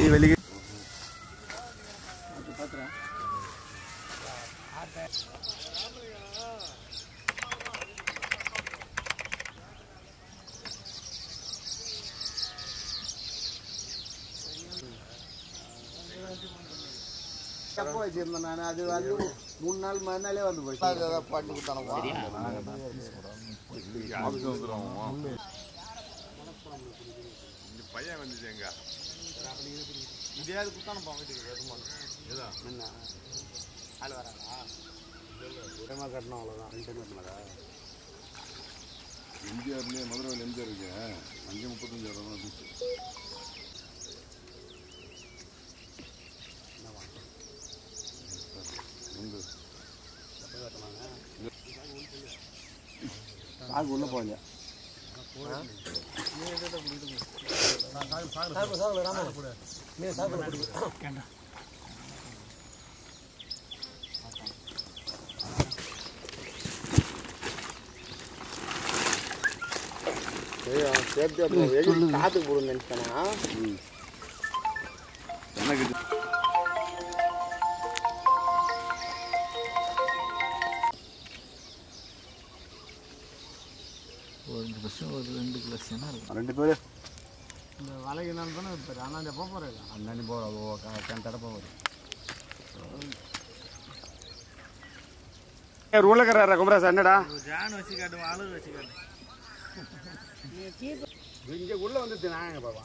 கை வெளியே நான் அது வந்து 3 நாள் மறுநாளே வந்து போய் பாட்டு கொடுத்தானப்பா பையன் வந்துச்சு எங்க இதையாவது கொடுத்தானப்பா வீட்டுக்கு என்ன ஆள் வராங்களா இடமா கட்டணும் அவ்வளோதான் 2 கட்டினதா எம்ஜிஆர்லேயே மதுரையில் எம்ஜிஆர் இருக்கு 5:35 தான் வந்துச்சு சாகு உள்ள போகல காத்துக்கு போடுங்க நினைச்சேன்னா ஒரு 2 கிலோ சேனா இருக்கும் 2 பேர் இந்த வலைக்கு நான் தானே இப்போ அண்ணாண்ட போக போகிறேன் அண்ணாண்டி போகிறோம் தடை போகிறோம் ரூலக்கற குமராஸ் என்னடா ஜான் வச்சு காட்டு ஆளு வச்சு காட்டு இங்கே உள்ள வந்துட்டு நாங்க பாப்பா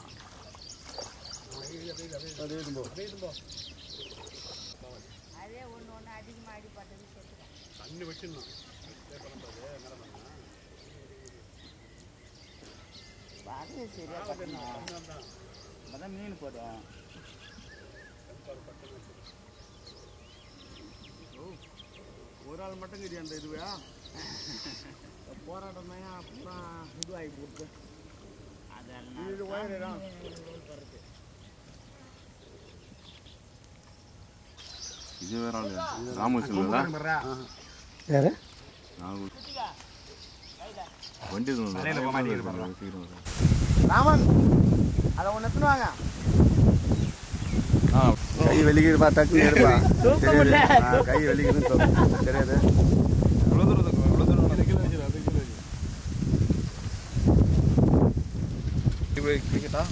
அதே ஒன்று அதிகமாக அடிப்பட்டது தண்ணி வச்சிடணும் அதான் மீன் போடுவோம் ஒரு ஆள் மட்டும் கிடையாது அந்த இதுவா போராட்டம் தான் அப்புறம் இதுவாகி போட்டு அதெல்லாம் இது வேற ஆளு ராமகிருஷ்ணன் யாரு வண்டி ராமன் அதை ஒன்று எத்துனுவாங்க கை வெளிக்கிறப்பா டக்கு எடுப்பா கை வெளிக்கிறது தெரியாது கிரிக்கெட்டா